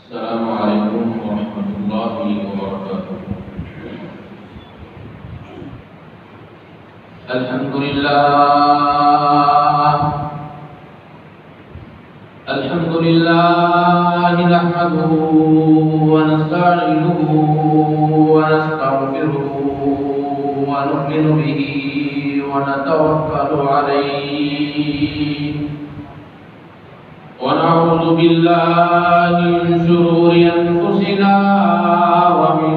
السلام علیکم ورحمۃ اللہ وبرکاتہ۔ الحمد للہ نحمده ونستعینه ونستغفره ونؤمن به ونتوکل علیہ ونعوذ بالله من شرور أنفسنا ومن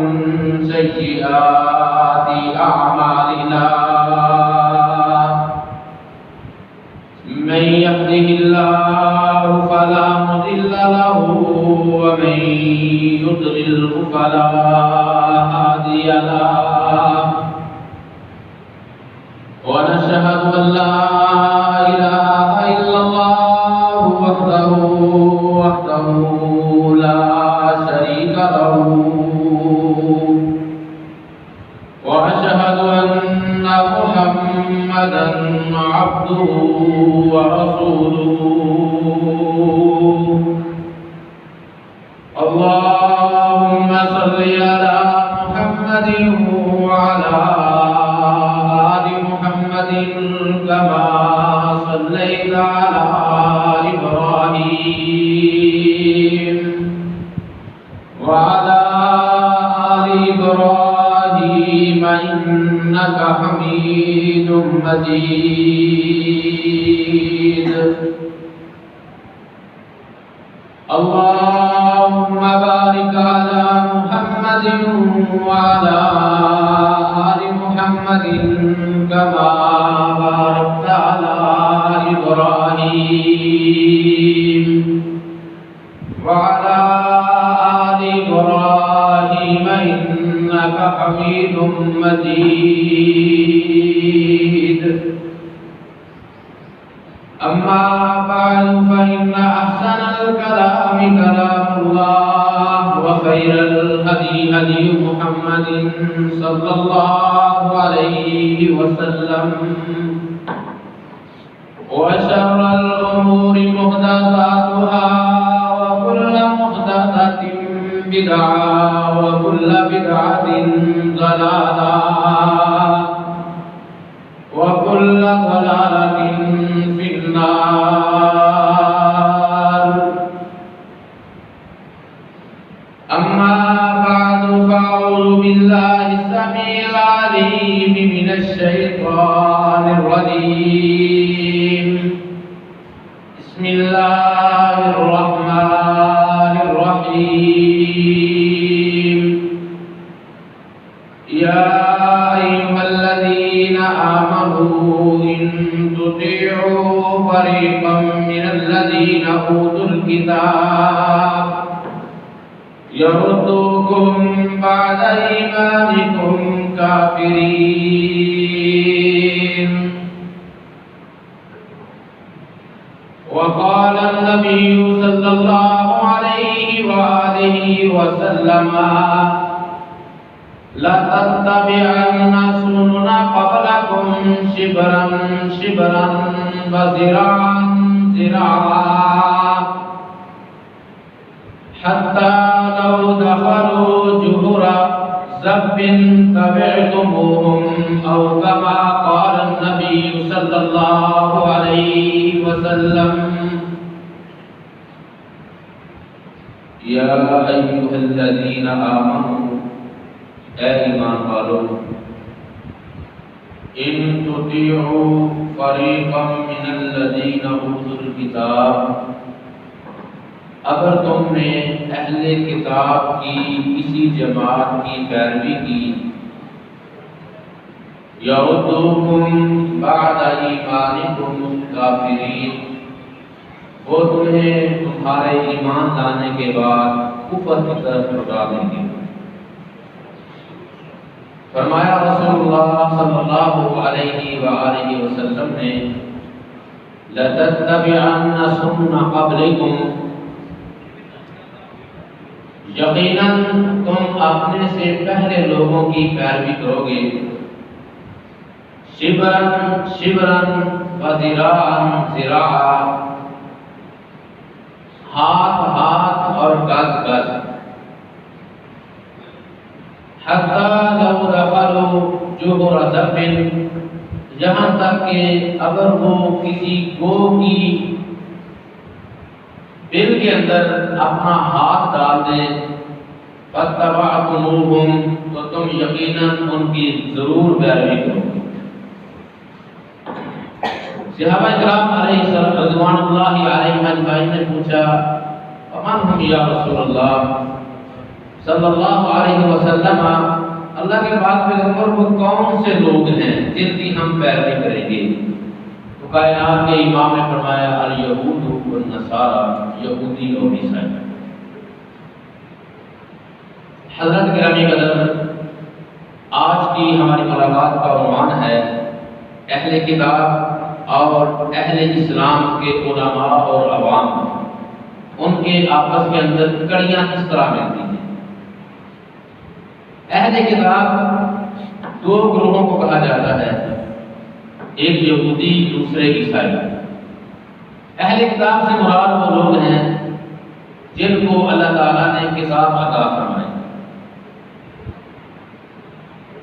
سيئات أعمالنا من يهده الله فلا مضل له ومن يضلل فلا هادي له ونشهد أن لا إله إلا الله وحده لا شريك له وأشهد أن محمدا عبده ورسوله اللهم صل على محمد وعلى آل محمد كما صليت على إبراهيم وعلى آل إبراهيم إنك حميد مجيد اللهم بارك على محمد وعلى آل محمد كما باركت على إبراهيم وعلى آل إبراهيم إنك حميد مجيد أما بعد فإن أحسن الكلام كلام الله وخير الهدي هدي محمد صلى الله عليه وسلم وشر الأمور محدثاتها وكل محدثة بدعة وكل بدعة ضلالة وكل ضلالة في النار أما بعد فأعوذ بالله السميع العليم من الشيطان الرجيم بسم الله الرحمن الرحيم يا أيها الذين آمنوا إن تطيعوا فريقا من الذين أوتوا الكتاب يردوكم بعد إيمانكم كافرين وقال النبي صلى الله عليه وآله وسلم لَتَتَّبِعَنَّ سُنَنَ قَبْلَكُمْ شِبْرًا شِبْرًا وَذِرَاعًا ذِرَاعًا حَتَّى لَوْ دَخَلُوا جُحُرَ ذَبٍّ تَبِعْتُمُوهُمْ أَوْ كَمَا قَالَ النَّبِيُّ صلى الله عليه وسلم يا أيها الذين آمنوا اے ایمان والو ان تطیعوا فریقا من الذین اوتوا الکتاب اگر تم نے اہل کتاب کی کسی جماعت کی پیروی کی یردوکم بعد ایمانکم کافرین وہ تمہیں تمہارے ایمان لانے کے بعد کفر کی طرف لوٹا دیں گے۔ فرمایا رسول اللہ صلی اللہ علیہ وآلہ وسلم نے لَتَتَّبِعَنَّ سُنَّ قَبْلِكُمْ یقیناً تم اپنے سے پہلے لوگوں کی پیروی کرو گے شبرن شبرن وذراعن ذراعا، ہاتھ ہاتھ اور گز گز، حتی لو دخلوا جحر ذب، یہاں تک کہ اگر وہ کسی گو کی بل کے اندر اپنا ہاتھ ڈال دیں، فاتبعتموہم، تو تم یقیناً ان کی ضرور پیروی کرو گے۔ صحابہ کرام علیہ رضوان اللہ علیہم اجمعین نے پوچھا فمن ہم یا رسول اللہ صلی اللہ علیہ وسلم، اللہ کے پاک پیغمبر وہ کون سے لوگ ہیں جن کی ہم پیروی کریں گے؟ تو کائنات کے امام نے فرمایا الیہود والنصارى، یہودی اور عیسائی۔ حضرت گرامی قدر، آج کی ہماری ملاقات کا عنوان ہے اہل کتاب اور اہل اسلام کے علماء اور عوام، ان کے آپس کے اندر کڑیاں کس طرح ملتی ہیں۔ اہل کتاب دو گروہوں کو کہا جاتا ہے، ایک یہودی، دوسرے عیسائی۔ اہل کتاب سے مراد وہ لوگ ہیں جن کو اللہ تعالیٰ نے کتاب عطا فرمائی۔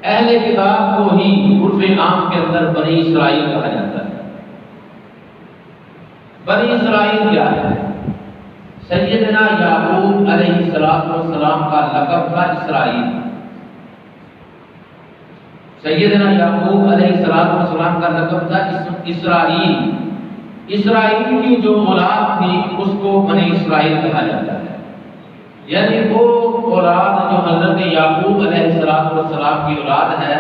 اہل کتاب کو ہی عرف عام کے اندر بنی اسرائیل کہا جاتا ہے۔ بنی اسرائیل کیا ہے؟ سیدنا یعقوب علیہ السلام کا لقب تھا اسرائیل۔ سیدنا یعقوب علیہ السلام کا لقب تھا اسرائیل۔ اسرائیل کی جو اولاد تھی اس کو بنی اسرائیل کہا جاتا ہے، یعنی وہ اولاد جو حضرت یعقوب علیہ السلام کی اولاد ہے،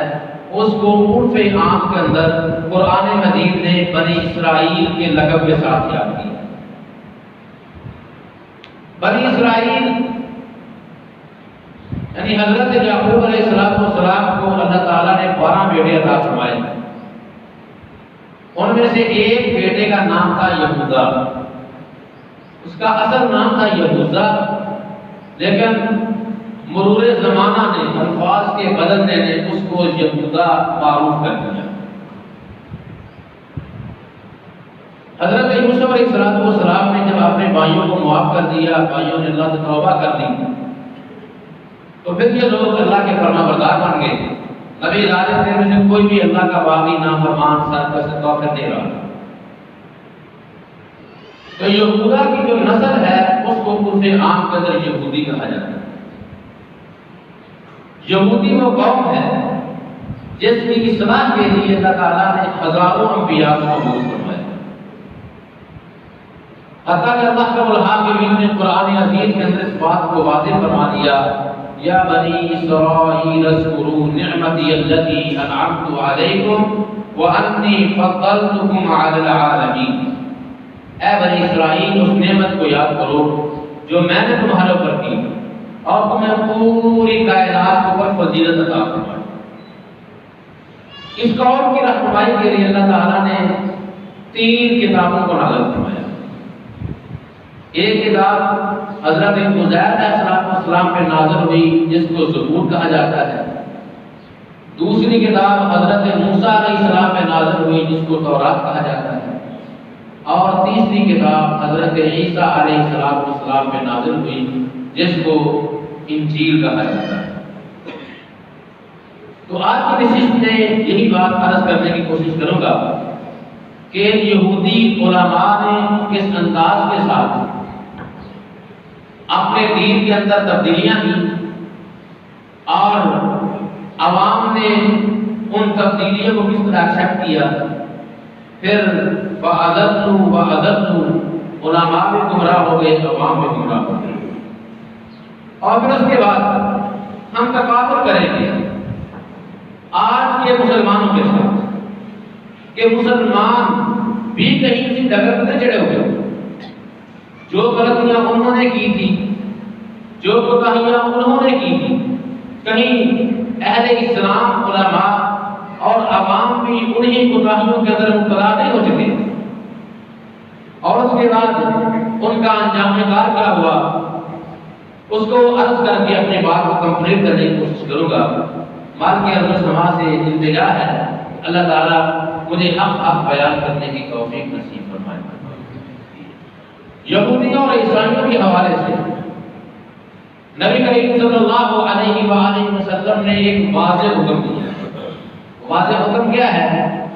اس کو عرف عام کے اندر قرآن مجید نے بنی اسرائیل کے لقب کے ساتھ یاد کیا۔ بنی اسرائیل یعنی حضرت یعقوب علیہ السلام کو اللہ تعالیٰ نے 12 بیٹے عطا فرمائے۔ ان میں سے ایک بیٹے کا نام تھا یہوذا، اس کا اصل نام تھا یہوذا، لیکن مرور زمانہ نے، الفاظ کے بدلنے نے اس کو یہوذا معروف کر دیا۔ حضرت یوسف علیہ السلام نے جب اپنے بھائیوں کو معاف کر دیا، بھائیوں نے اللہ سے توبہ کر دی، تو پھر یہ لوگ اللہ کے فرما بردار بن گئے۔ نبی ظالم میں سے کوئی بھی اللہ کا باغی نافرمان سرکش کافر نہیں رہا۔ تو یہوذا کی جو نسل ہے اس کو عرف عام کے اندر یہودی کہا جاتا ہے۔ یہودی وہ قوم ہے جس کی اصلاح کے لیے اللہ تعالیٰ نے ہزاروں انبیاء کو مبعوث فرمایا۔ حتیٰ کہ اللہ رب العالمین نے قرآن عزیز کے اندر اس بات کو واضح فرما دیا، یا بنی اسرائیل اذکروا نعمتی التي انعمت علیکم وانی فضلتکم علی العالمین۔ اے بنی اسرائیل، اس نعمت کو یاد کرو جو میں نے تمہارے اوپر کی اور تمہیں پوری کائنات کے اوپر فضیلت عطا فرمائی۔ اس قوم کی رہنمائی کے لیے اللہ تعالیٰ نے 3 کتابوں کو نازل فرمایا۔ ایک کتاب حضرت عزیر علیہ السلام پہ نازل ہوئی جس کو زبور کہا جاتا ہے۔ دوسری کتاب حضرت موسیٰ علیہ السلام پہ نازل ہوئی جس کو تورات کہا جاتا ہے، اور تیسری کتاب حضرت عیسیٰ علیہ السلام پہ نازل ہوئی جس کو انجیل کہا جاتا ہے۔ تو آج کی نشست میں یہی بات عرض کرنے کی کوشش کروں گا کہ یہودی علماء نے کس انداز کے ساتھ اپنے دین کے اندر تبدیلیاں کی اور عوام نے ان تبدیلیوں کو کس طرح ایکسپٹ کیا، پھر فَأَضَلُّوا علماء بھی گمراہ ہو گئے، عوام بھی گمراہ ہو گئے، اور پھر اس کے بعد ہم تقابل کریں گے آج کے مسلمانوں کے ساتھ کہ مسلمان بھی کہیں کسی ڈگر پہ چڑھے ہوئے، جو غلطیاں انہوں نے کی تھی، جو کوتاہیاں انہوں نے کی تھی، کہیں اہل اسلام علماء اور عوام بھی انہی کوتاہیوں کے اندر مبتلا نہیں ہو چکے، اور اس کے بعد ان کا انجام کار کیا ہوا اس کو عرض کر کے اپنی بات کو کمپلیٹ کرنے کی کوشش کروں گا۔ مال کے عرض سما سے التجا ہے اللہ تعالیٰ مجھے حق بیان کرنے کی توفیق نصیب فرمائے۔ یہودیوں اور عیسائیوں کے حوالے سے نبی کریم صلی اللہ علیہ وآلہ وسلم نے ایک واضح حکم دیا. واضح حکم کیا ہے؟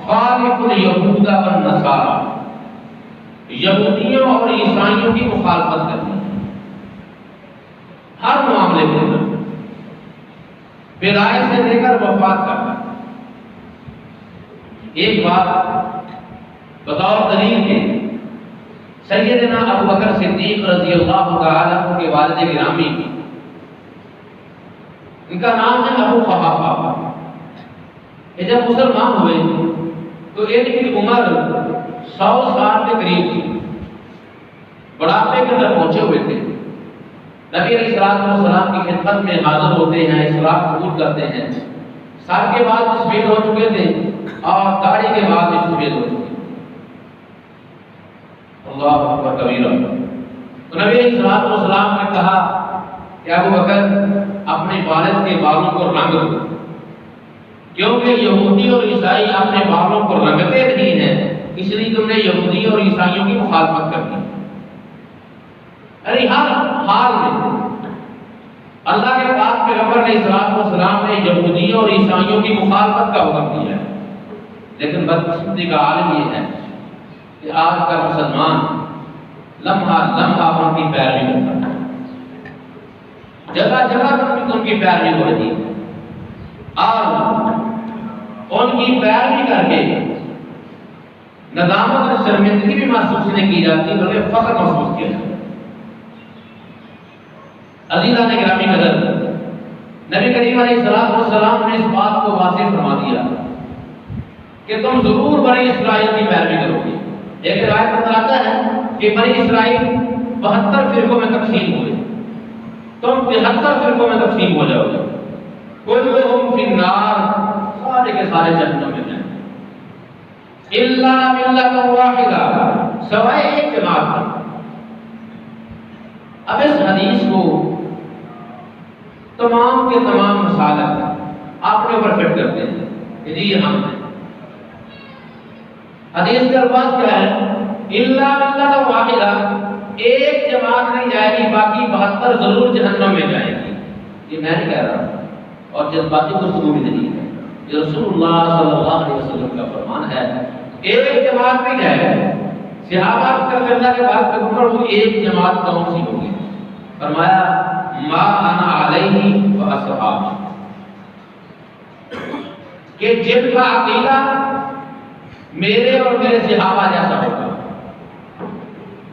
خالف الیہود والنصارى، یہودیوں اور عیسائیوں کی مخالفت کرنی ہر معاملے کے اندر، پیدائش سے لے کر وفات کرنا. ایک بات بطور دلیل کے سیدنا ابو بکر صدیق رضی اللہ تعالی عنہ کے والد گرامی، ان کا نام ہے ابو قحافہ. یہ جب مسلمان ہوئے تو ان کی عمر 100 سال کے قریب تھی، بڑھاپے کے اندر پہنچے ہوئے تھے. نبی علیہ السلام کی خدمت میں حاضر ہوتے ہیں، اسلام قبول کرتے ہیں. سال کے بعد سفید ہو چکے تھے اور داڑھی کے بعد بھی سفید ہو چکے. اللہ اکبر کبیرہ. تو نبی علیہ السلام نے کہا کہ ابو بکر اپنے والد کے بالوں کو رنگ دو، کیونکہ یہودی اور عیسائی اپنے بالوں کو رنگتے نہیں ہیں، اس لیے تم نے یہودی اور عیسائیوں کی مخالفت کر دی. ارے ہر حال میں اللہ کے پاک پیغمبر علیہ السلام نے یہودیوں اور عیسائیوں کی مخالفت کا حکم دیا ہے. لیکن بدقسمتی کا عالم یہ ہے کہ آج کا مسلمان لمحہ لمحہ ان کی پیروی کرتا ہے، جگہ جگہ ان کی پیروی ہو رہی ہے، اور ان کی پیروی کر کے ندامت اور شرمندگی بھی محسوس نہیں کی جاتی بلکہ فخر محسوس کیا جاتا ہے. عزیزان گرامی قدر، نبی کریم علیہ السلام نے اس بات کو واضح فرما دیا کہ تم ضرور بنی اسرائیل کی پیروی کرو گے. ایک روایت بتاتا ہے کہ بنی اسرائیل 72 فرقوں میں تقسیم ہوئے، تم 73 فرقوں میں تقسیم ہو جاؤ گے. کلہم فی النار، سارے کے سارے جہنم میں جائیں گے، الا ملۃ واحدہ، سوائے ایک جماعت کا. اب اس حدیث کو تمام کے تمام مسالک آپ نے اوپر فٹ کرتے ہیں کہ جی ہم ہیں. حدیث کے الفاظ کیا ہے؟ الا ملۃ واحدہ، ایک جماعت نہیں جائے گی، باقی 72 ضرور جہنم میں جائیں گی. یہ میں نہیں کہہ رہا اور جذباتی گفتگو بھی نہیں ہے، یہ رسول اللہ صلی اللہ علیہ وسلم کا فرمان ہے. ایک جماعت نہیں جائے گی. صحابہ کا اللہ کے بعد پیغمبر وہ ایک جماعت کون سی ہوگی؟ فرمایا ما انا علیہ و اصحابی، کہ جن کا عقیدہ میرے اور میرے صحابہ جیسا ہوگا،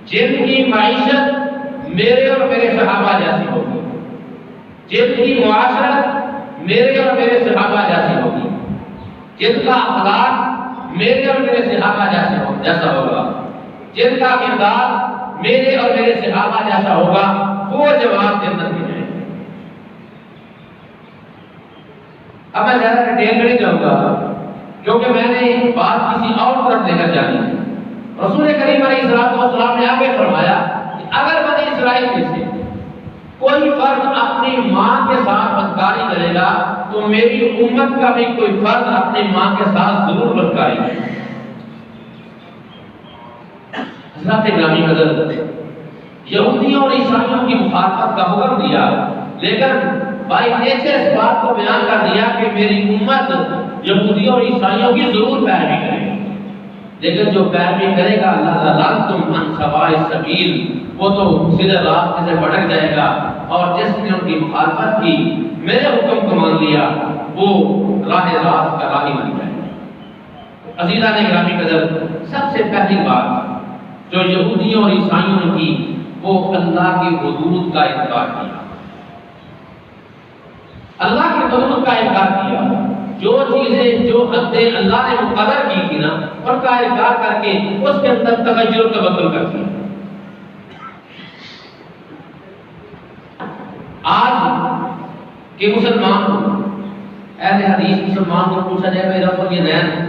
جن کی معیشت میرے اور میرے صحابہ جیسی ہوگی، جن کی معاشرت میرے اور میرے صحابہ جیسی ہوگی، جن کا اخلاق میرے اور میرے صحابہ جیسا ہوگا، جن کا کردار میرے اور میرے صحابہ جیسا ہوگا، وہ جواب کے اندر بھی جائیں گے. اب میں زیادہ ڈیٹیل میں نہیں جاؤں گا کیونکہ میں نے بات کسی اور طرف لے کر جانی ہے. رسول کریم علیہ السلام نے آگے فرمایا کہ اگر بنی اسرائیل میں سے کوئی فرد اپنی ماں کے ساتھ بدکاری کرے گا تو میری امت کا بھی کوئی فرد اپنی ماں کے ساتھ ضرور بدکاری کرے گا. حضرت گرامی قدر، یہودیوں اور عیسائیوں کی مخالفت کا حکم دیا، لیکن بائی نیچر اس بات کو بیان کر دیا کہ میری امت یہودیوں اور عیسائیوں کی ضرور پیروی کرے گی. لیکن جو پیروی کرے گا اللہ لَنْتُمْ عَنْ سَوَاءِ السَّبِيلِ، وہ تو سیدھے راستے سے بھٹک جائے گا، اور جس نے ان کی مخالفت کی، میرے حکم کو مان لیا، وہ راہ راست کا راہی بن جائے گا. عزیزان گرامی قدر، سب سے پہلی بات جو یہودیوں اور عیسائیوں نے کی وہ اللہ کی حدود کا انکار کیا. اللہ کی حدود کا انکار کیا. جو چیزیں جو حدیں اللہ نے مقرر کی تھی نا، ان کا انکار کر کے اس کے اندر تغیر و تبدل کر دیا. آج کے مسلمان کو، اہل حدیث مسلمان کو پوچھا جائے کہ رفع الیدین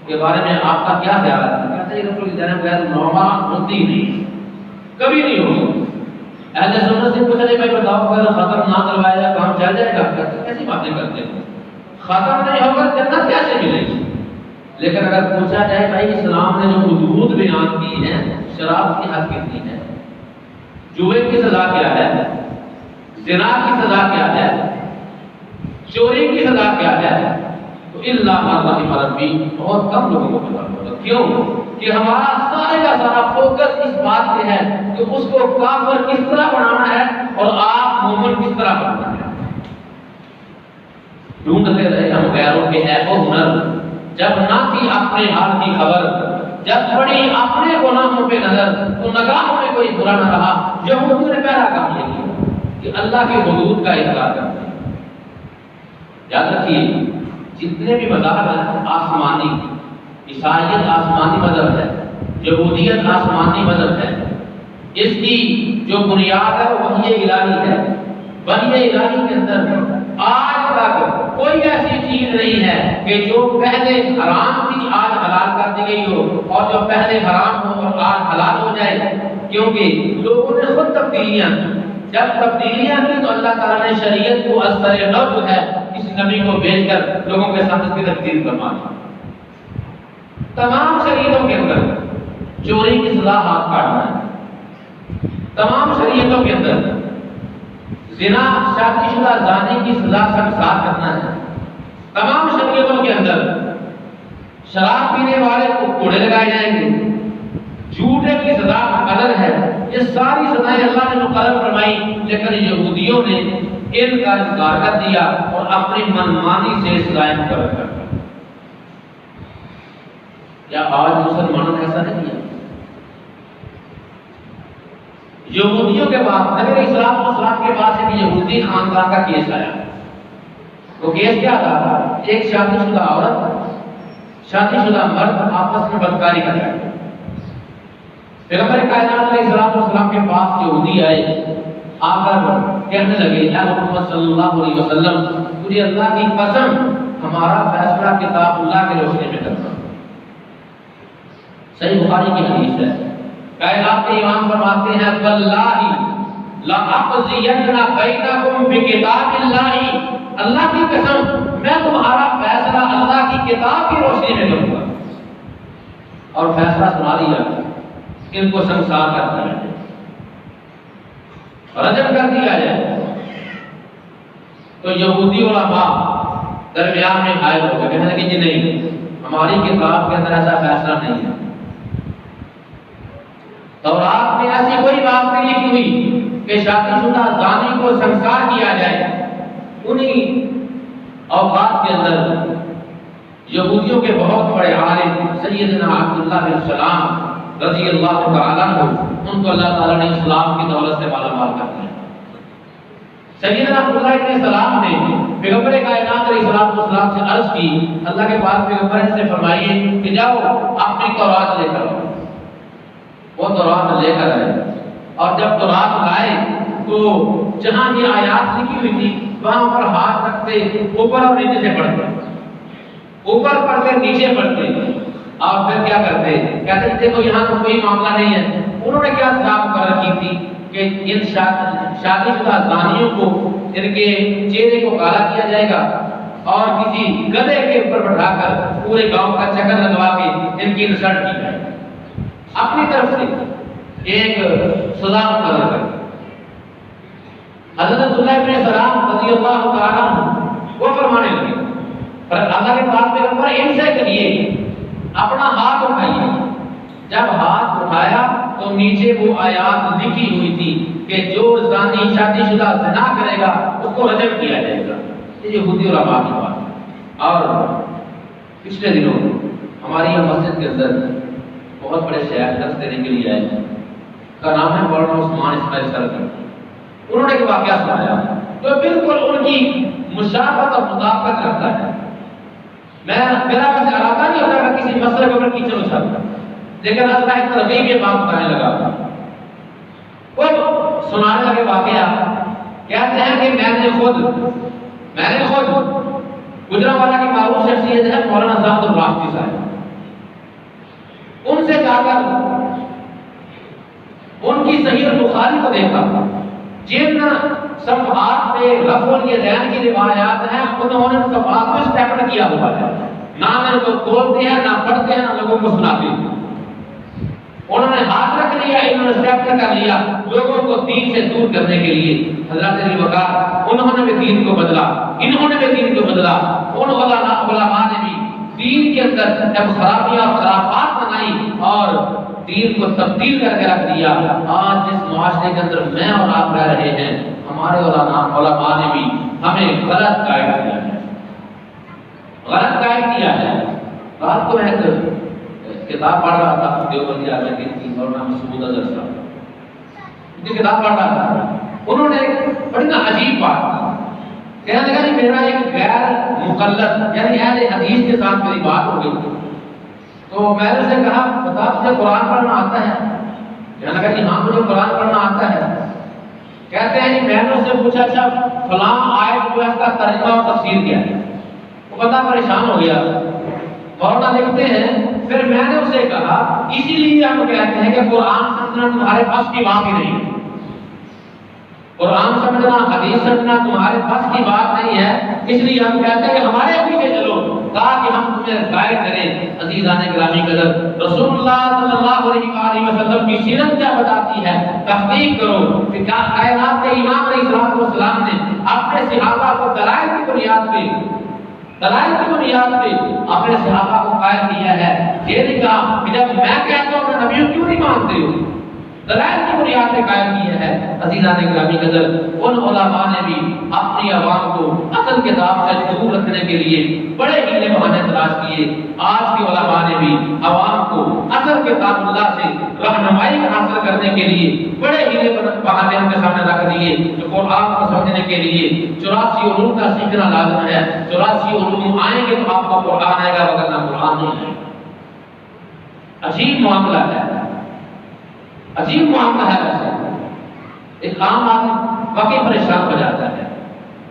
کے بارے میں آپ کا کیا خیال ہے؟ کہتے ہیں رفع الیدین بغیر نوما ہوتی نہیں، کبھی نہیں ہوگی. اہل سنت سے پوچھا جائے بھائی بتاؤ اگر ختم نہ کروایا جائے کام چل جائے گا؟ کہتے ہیں ایسی باتیں کرتے ہیں، ختم نہیں ہوگا جنت کیسے ملے گی؟ لیکن اگر پوچھا جائے بھائی اسلام نے جو حدود بیان کی ہیں، شراب کی حد کتنی ہے، جوئے کی سزا کیا ہے، زنا کی سزا کیا ہے، چوری کی سزا کیا ہے، تو الا رحم ربی بہت کم لوگوں کو پتا ہوگا۔ کیوں کہ ہمارا سارے کا سارا فوکس اس بات پہ ہے کہ اس کو کافر کس طرح بنانا ہے اور آپ مومن کس طرح بنانا ہے۔ ڈھونڈتے رہے ہم غیروں کے عیب و ہنر، جب نہ تھی اپنے حال کی خبر، جب پڑی اپنے گناہوں پہ نظر تو نگاہوں میں کوئی برا نہ رہا۔ یہودیوں نے پہلا کام یہ کیا کہ اللہ کے حدود کا انکار کرتے ہیں۔ یاد رکھیے جتنے بھی مذاہب ہیں آسمانی، عیسائیت آسمانی مذہب ہے، یہودیت آسمانی مذہب ہے، اس کی جو بنیاد ہے وہ وحی الہی ہے۔ وحی الہی کے اندر آج تک کوئی ایسی چیز نہیں ہے کہ جو پہلے حرام تھی آج حلال کر دی گئی ہو، اور جو پہلے حرام ہو اور آج حلال ہو جائے، کیونکہ لوگوں نے خود تبدیلیاں کی۔ جب تبدیلیاں کی تو اللہ تعالیٰ نے شریعت کو اثر نو ہے اس نبی کو بھیج کر لوگوں کے ساتھ اس کی تبدیل فرما دی۔ تمام شریعتوں کے اندر چوری کی سزا ہاتھ کاٹنا ہے، تمام شریعتوں کے اندر زنا شادی شدہ زانی کی سزا سنسار کرنا ہے، تمام شریعتوں کے اندر شراب پینے والے کو کوڑے لگائے جائیں گے، جھوٹے کی سزا مقرر ہے۔ یہ ساری سزائیں اللہ نے مقرر فرمائی، لیکن یہودیوں نے ان کا انکار کر دیا اور اپنی منمانی سے سزائیں مقرر کر دی۔ کیا آج مسلمانوں نے ایسا نہیں کیا؟ یہودیوں کے بعد نبی علیہ السلام کے پاس ایک یہودی خاندان کا کیس آیا۔ وہ کیس کیا تھا؟ ایک شادی شدہ عورت، شادی شدہ مرد آپس میں بدکاری کر رہے تھے۔ پیغمبر کائنات علیہ السلام کے پاس یہودی آئے، آ کر کہنے لگے اے محمد صلی اللہ علیہ وسلم، پوری اللہ کی قسم ہمارا فیصلہ کتاب اللہ کے روشنی میں کرنا۔ صحیح بخاری کی حدیث ہے، کائنات کے امام فرماتے ہیں واللہ لأقضین بینکم بکتاب اللہ، اللہ کی قسم میں تمہارا فیصلہ اللہ کی کتاب کی روشنی میں کروں گا۔ اور فیصلہ سنا دیا، ان کو سنسار کر دیا جائے، رجم کر دیا جائے۔ تو یہودی علماء درمیان میں حائل ہو گئے، کہنے لگے جی نہیں، ہماری کتاب کے اندر ایسا فیصلہ نہیں ہے، تورات میں ایسی کوئی بات نہیں لکھی ہوئی کہ شادی شدہ زانی کو سنسار کیا جائے۔ انہی اوقات کے اندر یہودیوں کے بہت بڑے عالم سیدنا عبداللہ بن سلام رضی اللہ تعالیٰ عنہ، ان کو اللہ تعالیٰ نے اسلام کی دولت سے مالا مال کر دیا۔ سیدنا عبداللہ بن سلام نے پیغمبر کائنات علیہ السلام سے عرض کی، اللہ کے پاس پیغمبر سے فرمائیے کہ جاؤ اپنی تورات لے کر آؤ۔ وہ تورات لے کر آئے، اور جب تورات لائے تو جہاں یہ آیات لکھی ہوئی تھی وہاں پر ہاتھ رکھتے، اوپر اور نیچے سے پڑھتے، اوپر پڑھتے نیچے پڑھتے، اور پھر کیا کرتے؟ کہتے دیکھو یہاں تو کوئی معاملہ نہیں ہے۔ انہوں نے کیا سزا مقرر کی تھی کہ ان شادی شدہ زانیوں کو ان کے چہرے کو کالا کیا جائے گا اور کسی گدھے کے اوپر بٹھا کر پورے گاؤں کا چکر لگوا کے ان کی انسلٹ کی جائے، اپنی طرف سے ایک سزا مقرر کر۔ حضرت عبداللہ بن سلام رضی اللہ تعالیٰ عنہ وہ فرمانے لگے، پر اللہ کے پاس پیغمبر ان سے کہیے اپنا ہاتھ اٹھائیے۔ جب ہاتھ اٹھایا تو نیچے وہ آیات لکھی ہوئی تھی کہ جو زانی شادی شدہ زنا کرے گا اس کو رجم کیا جائے گا۔ یہ یہودی علماء کی بات ہے۔ اور پچھلے دنوں ہماری مسجد کے اندر بہت بڑے شیخ درس دینے کے لیے آئے، کا نام ہے مولانا عثمان اسماعیل سرکی۔ انہوں نے ایک واقعہ سنایا جو بالکل ان کی مشابہت اور مطابقت رکھتا ہے۔ میرا ویسے علاقہ نہیں ہوتا کہ کسی مسئلے کے اوپر کیچڑ اچھالتا، لیکن اللہ ایک ترغیب یہ بات بتانے لگا۔ وہ سنانے لگے واقعہ، کہتے ہیں کہ میں نے خود گجرانوالہ کی معروف شخصیت ہے مولانا زاہد الراشدی صاحب، ان سے جا کر ان کی صحیح البخاری کو دیکھا، جن صفحات پہ رفع الیدین کی روایات ہیں انہوں نے صفحات کو اسٹیپل کیا ہوا ہے، نہ ان کو کھولتے ہیں نہ پڑھتے ہیں نہ لوگوں کو سناتے ہیں۔ انہوں نے ہاتھ رکھ لیا، انہوں نے اسٹیپ کر لیا لوگوں کو دین سے دور کرنے کے لیے۔ حضرت علی وقار انہوں نے بھی دین کو بدلا، انہوں نے بھی دین کو بدلا۔ ان علماء نے بھی دین کے اندر جب خرابیاں اور خرافات بنائی اور دین کو تبدیل کر کے رکھ دیا۔ آج جس معاشرے کے اندر میں اور آپ رہ رہے ہیں، ہمارے علماء نے بھی ہمیں غلط گائیڈ کیا ہے، غلط گائیڈ کیا ہے۔ رات کو میں کتاب پڑھ رہا تھا دیوبندی عالم کی مولانا مسعود اظہر صاحب کی کتاب پڑھ رہا تھا، انہوں نے بڑی نا عجیب بات کہنے لگا کہ میرا ایک غیر مقلد یعنی اہل حدیث کے ساتھ میری بات ہو گئی، تو میں نے اسے کہا بتا تجھے قرآن پڑھنا آتا ہے؟ کہنے لگا کہ ہاں مجھے قرآن پڑھنا آتا ہے۔ کہتے ہیں میں نے اس سے پوچھا اچھا فلاں آیت جو ہے اس کا ترجمہ اور تفسیر کیا ہے؟ وہ بندہ پریشان ہو گیا۔ مولانا لکھتے ہیں پھر میں نے اسے کہا اسی لیے ہم کہتے ہیں کہ قرآن سمجھنا تمہارے پاس کی بات ہی نہیں ہے، قرآن سمجھنا حدیث سمجھنا تمہارے پاس کی بات نہیں ہے، اس لیے ہم کہتے ہیں کہ ہمارے پیچھے چلو تاکہ ہم تمہیں گائیڈ کریں۔ عزیزان گرامی قدر، رسول اللہ صلی اللہ علیہ وسلم کی سیرت کیا بتاتی ہے، تحقیق کرو کہ کائنات کے امام علیہ السلام نے اپنے صحابہ کو دلائل کی بنیاد پہ اپنے صحابہ کو قائم کیا ہے۔ یہ نہیں کہا کہ جب میں کہتا ہوں کہ نبیوں کیوں نہیں مانتے ہو، دلائل کی بنیاد پہ قائم کیا ہے۔ عزیزان گرامی قدر، ان علماء نے بھی اپنی عوام کو اصل کتاب سے دور رکھنے کے لیے بڑے ہیلے بہانے تلاش کیے۔ آج کے علماء نے بھی عوام کو اصل کتاب اللہ سے رہنمائی حاصل کرنے کے لیے بڑے ہیلے بہانے ان کے سامنے رکھ دیے۔ جو قرآن کو سمجھنے کے لیے 84 علوم کا سیکھنا لازم ہے۔ 84 علوم آئیں گے تو آپ کو قرآن آئے گا، وگرنہ قرآن نہیں آئے گا۔ عجیب معاملہ ہے، عجیب معاملہ ہے۔ ویسے ایک عام آدمی واقعی پریشان ہو جاتا ہے۔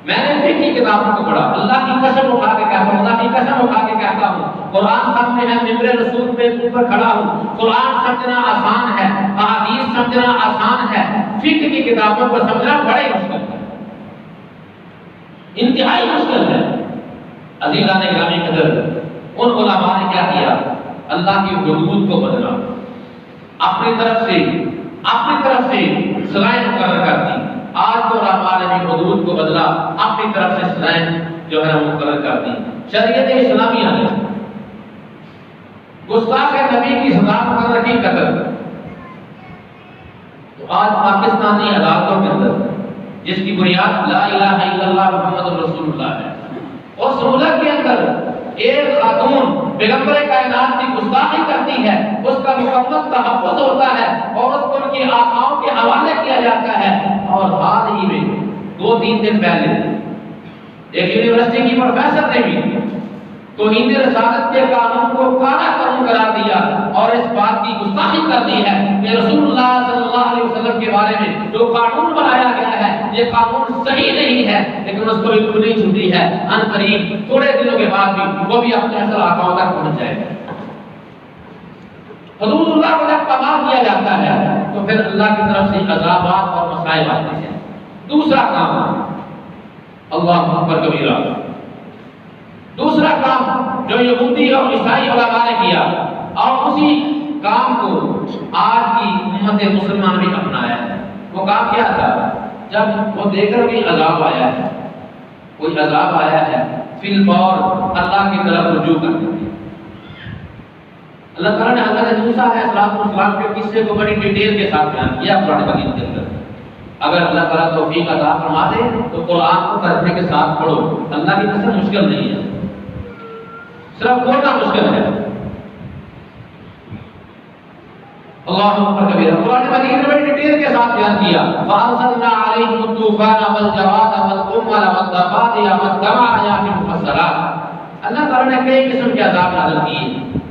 میں نے فقہ کی کتابوں کو پڑھا، اللہ کی قسم اٹھا کے کہتا ہوں، اللہ کی قسم اٹھا کے کہتا ہوں، قرآن سامنے ہے، ممبر رسول پہ اوپر کھڑا ہوں، قرآن سمجھنا آسان ہے، احادیث سمجھنا آسان ہے، فقہ کی کتابوں کو سمجھنا بڑے مشکل ہے، انتہائی مشکل ہے۔ عزیزان گرامی قدر، ان علماء نے کیا کیا؟ اللہ کی حدود کو بدلا، اپنی طرف سے سزائیں مقرر کر دی۔ آج تو علماء نے بھی حدود کو بدلا، اپنی طرف سے سزائیں جو ہے مقرر کر دی۔ شریعت اسلامیہ نے گستاخ نبی کی سزا مقرر کی قتل۔ تو آج پاکستانی عدالتوں کے اندر جس کی بنیاد لا الہ الا اللہ محمد رسول اللہ ہے، اس ملک کے اندر ایک خاتون پیغمبر کائنات کی گستاخی کرتی ہے، اس کا مکمل تحفظ ہوتا ہے اور اس کو ان کی آقاؤں کے حوالے کیا جاتا ہے۔ اور حال ہی میں 2-3 دن پہلے ایک یونیورسٹی کی پروفیسر نے بھی توہین رسالت کے قانون کو کالا قانون قرار دیا اور اس بات کی گستاخی کر دی ہے کہ رسول اللہ صلی اللہ علیہ وسلم کے بارے میں جو قانون بنایا گیا ہے یہ قانون صحیح نہیں ہے، لیکن اس کو بھی کھلی چھٹی ہے، ان قریب تھوڑے دنوں کے بعد بھی وہ بھی اپنے اصل آقاؤں تک پہنچ جائے گا۔ حدود اللہ کو جب پامال کیا جاتا ہے تو پھر اللہ کی طرف سے عذابات اور مصائب آتے ہیں۔ دوسرا کام اللہ اکبر کبیرہ، دوسرا کام جو یہودی اور عیسائی علماء نے کیا اور اسی کام کو آج کی امت مسلمان بھی اپنایا ہے، وہ کام کیا تھا؟ جب وہ دیکھ کر بھی عذاب آیا ہے، کوئی عذاب آیا ہے، فی الفور اللہ کی طرف رجوع کرتے ہیں۔ اللہ تعالیٰ نے حضرت موسیٰ علیہ السلام کے قصے کو بڑی ڈیٹیل کے ساتھ بیان کیا قرآن مجید کے اندر۔ اگر اللہ تعالیٰ توفیق عطا فرما دے تو قرآن کو ترجمے کے ساتھ پڑھو، اللہ کی قسم مشکل نہیں ہے، صرف پڑھنا مشکل ہے۔ اللہ اکبر کبیرہ، قرآن مجید نے بڑی ڈیٹیل کے ساتھ بیان کیا۔ فَأَرْسَلْنَا عَلَيْهِمُ الطُّوفَانَ وَالْجَرَادَ وَالْقُمَّلَ وَالضَّفَادِعَ وَالدَّمَ آيَاتٍ مُفَصَّلَاتٍ۔ اللہ تعالیٰ نے کئی قسم کے عذاب نازل کیے۔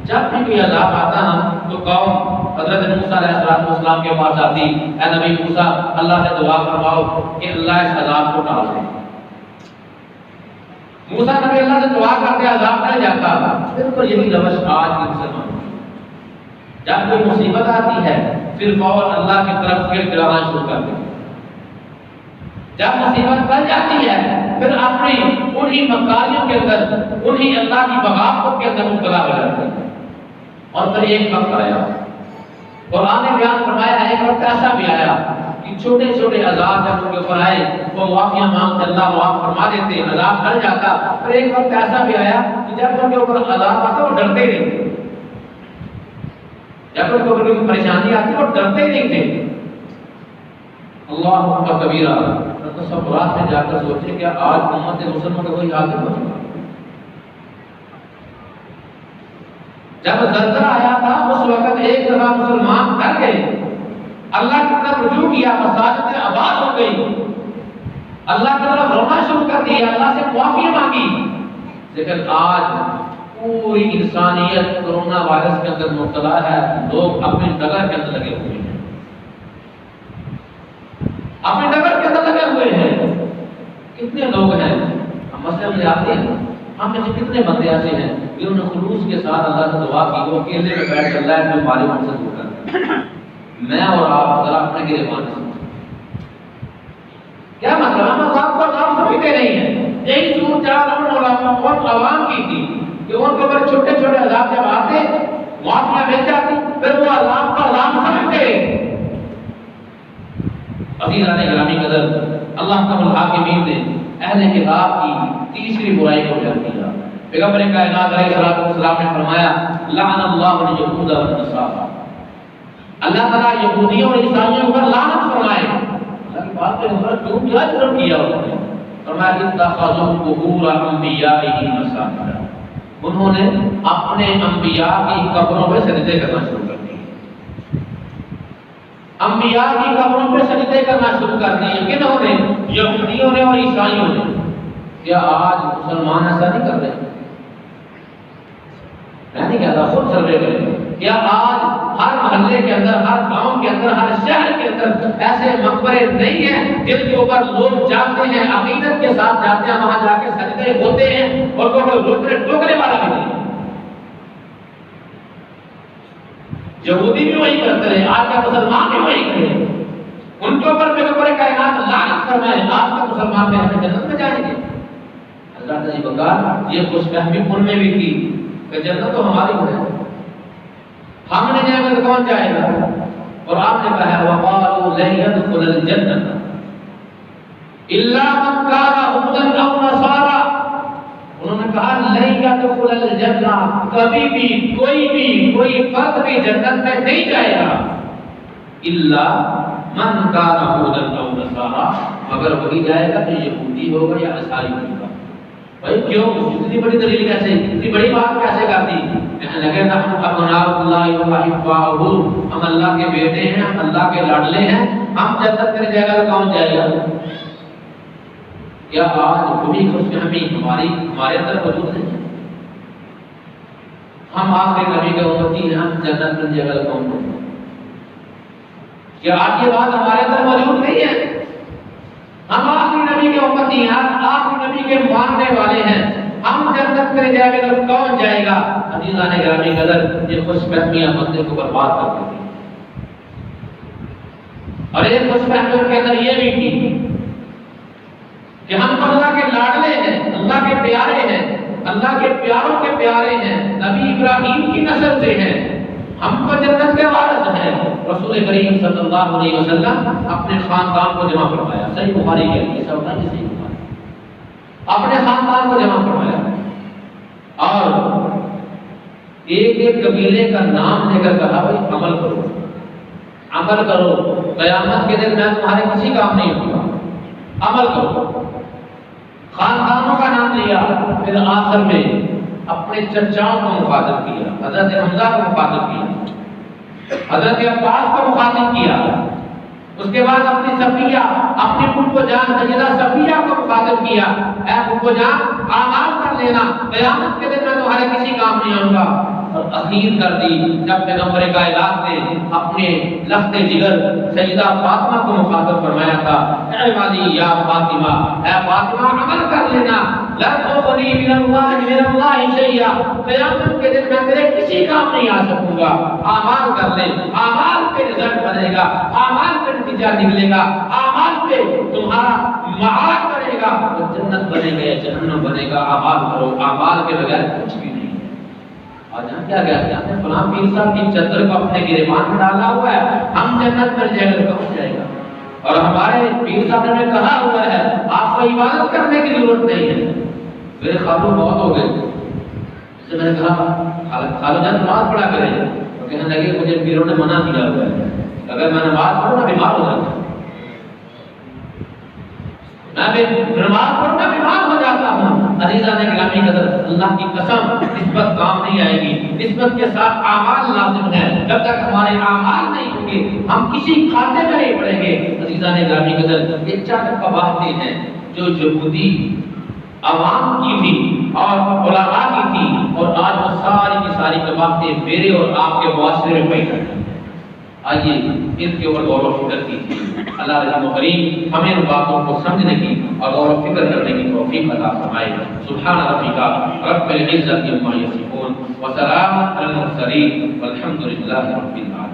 جب بھی کوئی عذاب آتا تو قوم حضرت موسیٰ علیہ السلام کے پاس آتی، اے نبی موسیٰ اللہ سے دعا فرماؤ کہ اللہ اس عذاب کو ٹال دے۔ موسیٰ نبی اللہ سے دعا کرتے عذاب ٹل جاتا۔ بالکل یہی روش آج کے مسلمان، جب کوئی مصیبت آتی ہے پھر فوراً اللہ کی طرف گڑ گڑانا شروع کر دیں۔ جب مصیبت ٹل جاتی ہے پھر اپنی انہی مکاریوں کے اندر، انہی اللہ کی بغاوتوں کے اندر مبتلا ہو جاتے ہیں۔ اور پھر ایک وقت آیا قرآن نے بیان فرمایا ہے ایک وقت ایسا بھی آیا کہ چھوٹے چھوٹے عذاب جب ان کے اوپر آئے وہ معافیاں مانگتے اللہ معاف فرما دیتے، عذاب ٹل جاتا. اور ایک وقت ایسا بھی آیا کہ جب ان کے اوپر عذاب آتا وہ ڈرتے ہی نہیں تھے. جب ان کے اوپر کوئی پریشانی آتی وہ ڈرتے ہی نہیں تھے. اللہ کا کبیرہ. تصورات میں جا کر سوچے کہ آج امت مسلموں کا کوئی حال ہو چکا. جب زلزلہ آیا تھا اس وقت ایک دفعہ مسلمان ڈر گئے، اللہ کی طرف رجوع کیا، مساجد آباد ہو گئی، اللہ کی طرف رونا شروع کر دیا، اللہ سے معافی مانگی. لیکن آج پوری انسانیت کرونا وائرس کے اندر مبتلا ہے. لوگ اپنی ڈگر کے اندر لگے ہوئے ہیں، اپنی ڈگر کے اندر لگے ہوئے ہیں. کتنے لوگ ہیں ہم مسئلے میں آتے ہیں، ہم میں سے کتنے بندے ایسے ہیں جنہوں نے خلوص کے ساتھ اللہ سے دعا کی، وہ اکیلے میں بیٹھ کر اللہ اپنے مالک مقصد کو کرتے. میں اور آپ ذرا اپنے گریبان سے کیا مطلب ہم آپ کو عذاب سمجھتے نہیں ہیں. ایک چور چار اور عوام کی تھی کہ ان کے اوپر چھوٹے چھوٹے عذاب جب آتے معافیاں مل جاتی پھر وہ عذاب کا عذاب سمجھتے. عزیزان گرامی قدر، اللہ تعالی الحاکمین نے اہل کتاب کی تیسری برائی کو بیان کیا. پیغمبر کائنات علیہ السلام نے فرمایا لعن اللہ الیہود والنصارى. اللہ تعالیٰ یہودیوں اور عیسائیوں پر لعنت فرمائے. اللہ کی بات پہ ہمارا کیوں کیا جرم کیا انہوں نے؟ فرمایا اتخذوا قبور انبیائہم مساجد. انہوں نے اپنے انبیاء کی قبروں پہ سجدے کرنا شروع کر دیے. انبیاء کی قبروں پہ سجدے کرنا شروع کر دیے. کنہوں نے؟ یہودیوں نے اور عیسائیوں نے. کیا آج مسلمان ایسا نہیں کر رہے؟ میں نہیں کہتا، خود سروے کریں. کیا آج ہر محلے کے اندر، ہر گاؤں کے اندر، ہر شہر کے اندر ایسے مقبرے نہیں ہیں جن کے اوپر لوگ جاتے ہیں، عقیدت کے ساتھ جاتے ہیں، وہاں جا کے سجدے ہوتے ہیں اور کوئی روکنے والا بھی نہیں؟ یہودی بھی وہی کرتے رہے، آج کا مسلمان بھی وہی کرے. ان کے اوپر پیغمبر کائنات لعنت فرمائے. آج کا مسلمان میں ہمیں جنت میں جائیں گے؟ اللہ تعالی بکار یہ خوش فہمی ان میں بھی تھی کہ جنت تو ہماری ہے، ہم نے جائے گا تو کون جائے گا؟ اور آپ نے کہا وقالوا لن يدخل الجنة الا من كان هودا او نصارى. انہوں نے کہا لن يدخل الجنة، کبھی بھی کوئی فرد بھی جنت میں نہیں جائے گا الا من كان هودا او نصارى، مگر وہی جائے گا جو یہودی ہوگا یا عیسائی ہوگا. بھائی کیوں اتنی بڑی دلیل کیسے، اتنی بڑی بات کیسے کر دی؟ کہنے لگے ہم ابناء اللہ و احباؤہ، ہم اللہ کے بیٹے ہیں، ہم اللہ کے لاڈلے ہیں، ہم جنت میں جائے گا تو کون جائے گا؟ کیا آج وہی خوش فہمی ہمارے اندر موجود ہے؟ ہم آخری نبی کے امتی ہیں، ہم جنت میں جائے گا تو کون جائے گا؟ کیا آج یہ بات ہمارے اندر موجود نہیں ہے؟ ہم آخری نبی کے امتی ہیں، آخری نبی کے ماننے والے ہیں، ہم جنت میں جائے گا تو کون جائے گا؟ عزیزان گرامی قدر یہ خوش فہمیاں بندے کو برباد کر دیتی ہیں. اور ایک خوش فہمیوں کے اندر یہ بھی تھی کہ ہم اللہ کے لاڈلے ہیں، اللہ کے پیارے ہیں، اللہ کے پیاروں کے پیارے ہیں، نبی ابراہیم کی نسل سے ہیں، ہم کو جنت کے وارث ہیں. رسول کریم صلی اللہ علیہ وسلم اپنے خاندان کو جمع فرمایا. صحیح بخاری کے حدیث ہے، صحیح بخاری. اپنے خاندان کو جمع فرمایا اور ایک ایک قبیلے کا نام لے کر کہا بھائی عمل کرو، عمل کرو، قیامت کے دن میں تمہارے کسی کام نہیں ہوگا، عمل کرو. خاندانوں کا نام لیا، پھر آخر میں اپنے چچاؤں کو مخاطب کیا، حضرت حمزہ کو مخاطب کیا، حضرت عباس کو مخاطب کیا. اس کے بعد اپنی صفیہ، اپنی پھپھو جان سیدہ صفیہ کو مخاطب کیا، اے پھپھو جان اعمال کر لینا، قیامت کے دن میں تمہارے کسی کام نہیں آؤں گا. اور اخیر کر دی جب پیغمبر کائنات نے اپنے لخت جگر سیدہ فاطمہ کو مخاطب فرمایا تھا، اے والی یا فاطمہ، اے فاطمہ عمل کر لینا، لا تغنی من اللہ شیئا، قیامت کے دن میں تیرے کسی کام نہیں آ سکوں گا. اعمال کر لے، اعمال پہ رزلٹ بنے گا، اعمال پہ نتیجہ نکلے گا، اعمال پہ تمہارا معاد بنے گا، جنت بنے گا یا جہنم بنے گا. اعمال کرو، اعمال کے بغیر کچھ بھی نہیں. آج ہم کیا کہتے ہیں فلاں پیر صاحب کی چادر کو اپنے گریبان میں ڈالا ہوا ہے، ہم جنت میں جائے گا کون جائے گا؟ اور ہمارے پیر صاحب نے کہا ہوا ہے آپ کو عبادت کرنے کی ضرورت نہیں ہے۔ میرے خالو بہت ہو گئے، اس سے میں نے کہا خالو جان نماز پڑھا کریں، تو کہنے لگے مجھے پیروں نے منع کیا ہوا ہے، اگر میں نماز پڑھوں میں بیمار ہو جاتا ہوں، میں نماز پڑھوں میں بیمار ہو جاتا ہوں۔ عزیزان گرامی قدر، اللہ کی قسم نسبت کام نہیں آئے گی، نسبت کے ساتھ اعمال لازم ہے۔ جب تک ہمارے اعمال نہیں ہوں گے ہم کسی کھاتے میں نہیں پڑیں گے۔ عزیزان گرامی قدر، یہ چار قواعد ہیں جو یہودی عوام کی تھی اور علماء کی تھی، اور آج وہ ساری کی ساری قواعد میرے اور آپ کے معاشرے میں پیدا ہیں۔ آئیے اس کے اوپر غور و فکر کیجیے۔ اللہ رحیم و کریم ہمیں ان باتوں کو سمجھنے کی اور غور و فکر کرنے کی توفیق عطا فرمائے۔ سبحان ربک رب العزت عما یصفون وسلام علی المرسلین والحمد للہ رب العالمین۔